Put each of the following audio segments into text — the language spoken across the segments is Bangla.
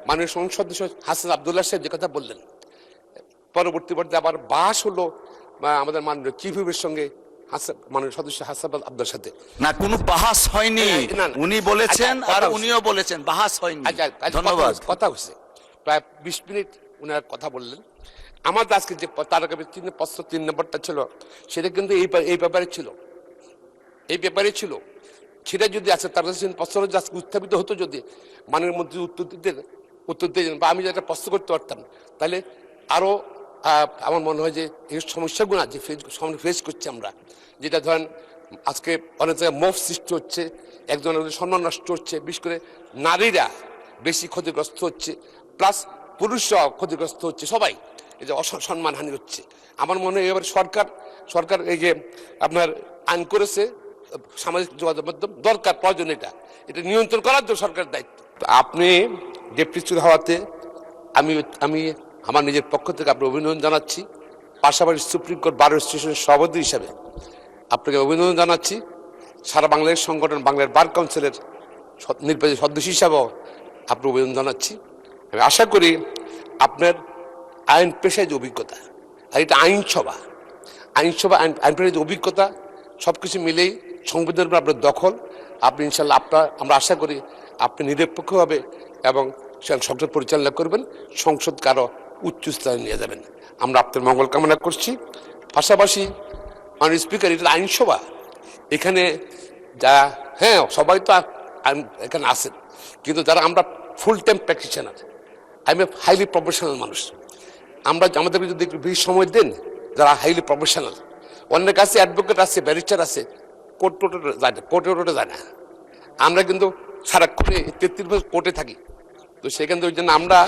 মাননীয় সংসদ সদস্য হাসান আব্দুল্লাহ সাহেব যে কথা বললেন, পরবর্তী পর্যায়ে আবার বাস হলো আমাদের মাননীয় চিফ হুইপের সঙ্গে মাননীয় সদস্য হাসান আব্দুল্লাহর সাথে। না, কোনো বাহাস হয়নি, উনি বলেছেন আর উনিও বলেছেন, বাহাস হয়নি। ধন্যবাদ। কথা হয়েছে প্রায় 20 মিনিট উনার কথা বললেন। আমাদের আজকে যে তারকা প্রশ্ন 3 নম্বরটা ছিল, সেটা কিন্তু এই ব্যাপারে ছিল, এই ব্যাপারে ছিল। সেটা যদি আছে তার প্রশ্ন আজকে উত্থাপিত হতো, যদি মাননীয় মন্ত্রী উত্তর দিতেন বা আমি যেটা প্রশ্ন করতে পারতাম, তাহলে আরো আমার মনে হয় যে এই সমস্যাগুলো যে ফেস করছি আমরা, যেটা ধরেন আজকে অনেক জায়গায় মোফ সৃষ্টি হচ্ছে, একজনের সম্মান নষ্ট হচ্ছে, বিশেষ করে নারীরা বেশি ক্ষতিগ্রস্ত হচ্ছে, প্লাস পুরুষরা ক্ষতিগ্রস্ত হচ্ছে, সবাই এই যে সম্মানহানি হচ্ছে। আমার মনে হয় এবার সরকার এই যে আপনার আইন করেছে সামাজিক যোগাযোগ মাধ্যম, দরকার প্রয়োজন, এটা নিয়ন্ত্রণ করার জন্য সরকারের দায়িত্ব। আপনি ডেপুটি স্পিকার হওয়াতে আমি আমার নিজের পক্ষ থেকে আপনাকে অভিনন্দন জানাচ্ছি। পাশাপাশি সুপ্রিম কোর্ট বার অ্যাসোসিয়েশনের সভাপতি হিসাবে আপনাকে অভিনন্দন জানাচ্ছি। সারা বাংলাদেশ সংগঠন বাংলার বার কাউন্সিলের নির্বাচিত সদস্য হিসাবেও আপনাকে অভিনন্দন জানাচ্ছি। আমি আশা করি আপনার আইন পেশায় যে অভিজ্ঞতা, আর এটা আইনসভা আইন পেশায় যে অভিজ্ঞতা, সব কিছু মিলেই সংবিধানের উপর আপনার দখল, আপনি ইনশাল্লাহ আমরা আশা করি আপনি নিরপেক্ষভাবে এবং সংসদ পরিচালনা করবেন, সংসদকে আরও উচ্চ স্তরে নিয়ে যাবেন। আমরা আপনার মঙ্গল কামনা করছি। পাশাপাশি মাননীয় স্পিকার, এটা আইনসভা, এখানে যারা সবাই তো এখানে আসেন, কিন্তু যারা আমরা full time practitioner, I M a highly professional মানুষ, আমরা আমাদেরকে যদি একটু বেশি সময় দেন, যারা হাইলি প্রফেশনাল, অন্যের কাছে অ্যাডভোকেট আছে, ব্যারিস্টার আছে, কোর্টে যায় না। আমরা কিন্তু সারাক্ষণে 33 বছর কোর্টে থাকি, তো সেখান থেকে ওই জন্য আমরা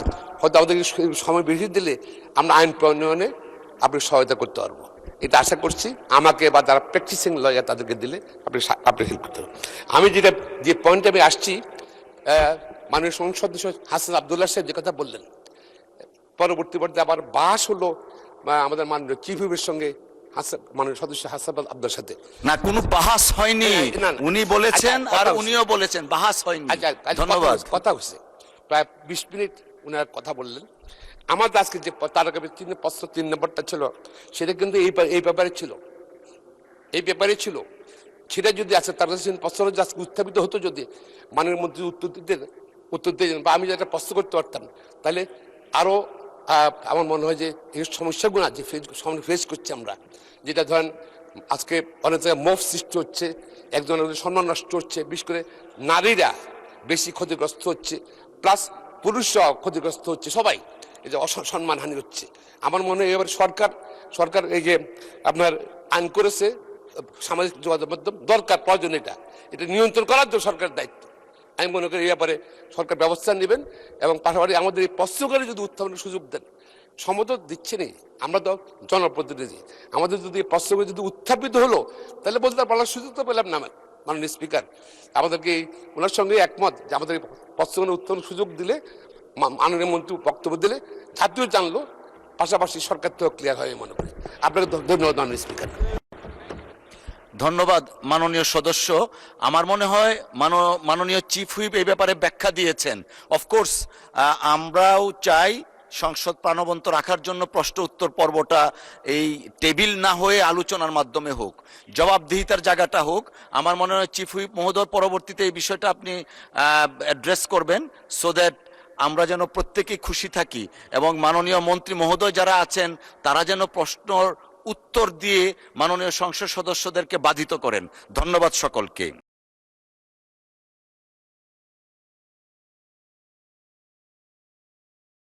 হয়তো আমাদেরকে সময় বেশি দিলে আমরা আইন প্রণয়নে আপনি সহায়তা করতে পারবো, এটা আশা করছি। আমাকে বা যারা প্র্যাকটিসিং লয়ার তাদেরকে দিলে আপনি হেল্প করতে পারবেন। আমি যে পয়েন্টে আমি আসছি, মাননীয় সংসদ সদস্য হাসান আব্দুল্লাহ সাহেব যে কথা বললেন, পরবর্তী পর্যায়ে আবার বাস হলো আমাদের মাননীয় চিফ হুইপের সঙ্গে মাননীয় সদস্য হাসান আব্দুল্লাহর সাথে। না, কোনো বাহাস হয়নি, উনি বলেছেন আর উনিও বলেছেন, বাহাস হয়নি। ধন্যবাদ। কথা হয়েছে প্রায় 20 মিনিট উনার কথা বললেন। আমাদের আজকে যে তারকা প্রশ্ন 3 নম্বরটা ছিল, সেটা কিন্তু এই ব্যাপারে ছিল, এই ব্যাপারে ছিল। সেটা যদি আছে তার প্রশ্ন আজকে উত্থাপিত হতো, যদি মাননীয় মন্ত্রী উত্তর দিতেন বা আমি যেটা প্রশ্ন করতে পারতাম, তাহলে আরো আমার মনে হয় যে এই সমস্যাগুলো যে ফেস করছি আমরা, যেটা ধরেন আজকে অনেক জায়গায় মোফ সৃষ্টি হচ্ছে, একজনের সম্মান নষ্ট হচ্ছে, বিশেষ করে নারীরা বেশি ক্ষতিগ্রস্ত হচ্ছে, প্লাস পুরুষরা ক্ষতিগ্রস্ত হচ্ছে, সবাই এই যে সম্মানহানি হচ্ছে। আমার মনে হয় এবার সরকার এই যে আপনার আইন করেছে সামাজিক যোগাযোগ মাধ্যম, দরকার প্রয়োজন, এটা নিয়ন্ত্রণ করার জন্য সরকারের দায়িত্ব। আমি মনে করি এই ব্যাপারে সরকার ব্যবস্থা নেবেন, এবং পাশাপাশি আমাদের এই প্রশ্নকারী যদি উত্থাপনের সুযোগ দেন, সমত দিচ্ছে নেই, আমরা তো জনপ্রতিনিধি, আমাদের যদি প্রশ্নগুলো যদি উত্থাপিত হলো, তাহলে বলতে বলার সুযোগ তো পেলাম না। মাননীয় স্পিকার আমাদেরকে ওনার সঙ্গে একমত যে আমাদের প্রশ্নগুলো উত্থাপনের সুযোগ দিলে, মাননীয় মন্ত্রী বক্তব্য দিলে জাতীয় জানলো, পাশাপাশি সরকার তো ক্লিয়ার হয় মনে করি। আপনাকে ধন্যবাদ মাননীয় স্পিকার। ধন্যবাদ মাননীয় সদস্য। আমার মনে হয় মাননীয় চিফ হুইপ এই ব্যাপারে ব্যাখ্যা দিয়েছেন। অফকোর্স আমরাও চাই সংসদ প্রাণবন্ত রাখার জন্য প্রশ্ন উত্তর পর্বটা এই টেবিল না হয়ে আলোচনার মাধ্যমে হোক, জবাবদিহিতার জায়গাটা হোক। আমার মনে হয় চিফ হুইপ মহোদয় পরবর্তীতে এই বিষয়টা আপনি অ্যাড্রেস করবেন, সো দ্যাট আমরা যেন প্রত্যেকেই খুশি থাকি, এবং মাননীয় মন্ত্রী মহোদয় যারা আছেন তারা যেন প্রশ্নর উত্তর দিয়ে মাননীয় সংসদ সদস্যদেরকে বাধিত করেন। ধন্যবাদ সকলকে।